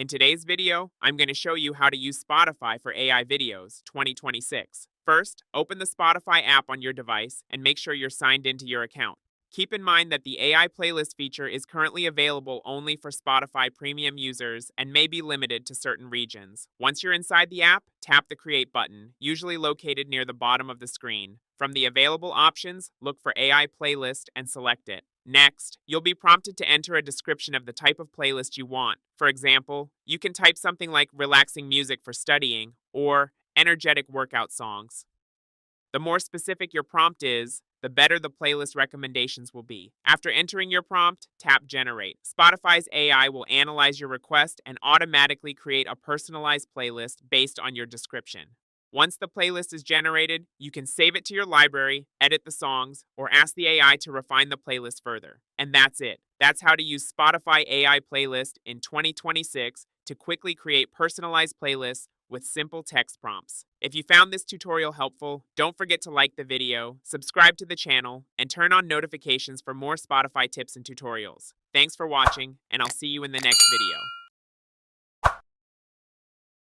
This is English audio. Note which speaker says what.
Speaker 1: In today's video, I'm going to show you how to use Spotify for AI videos 2026. First, open the Spotify app on your device and make sure you're signed into your account. Keep in mind that the AI playlist feature is currently available only for Spotify premium users and may be limited to certain regions. Once you're inside the app, tap the Create button, usually located near the bottom of the screen. From the available options, look for AI playlist and select it. Next, you'll be prompted to enter a description of the type of playlist you want. For example, you can type something like relaxing music for studying or energetic workout songs. The more specific your prompt is, the better the playlist recommendations will be. After entering your prompt, tap Generate. Spotify's AI will analyze your request and automatically create a personalized playlist based on your description. Once the playlist is generated, you can save it to your library, edit the songs, or ask the AI to refine the playlist further. And that's it. That's how to use Spotify AI Playlist in 2026 to quickly create personalized playlists with simple text prompts. If you found this tutorial helpful, don't forget to like the video, subscribe to the channel, and turn on notifications for more Spotify tips and tutorials. Thanks for watching, and I'll see you in the next video.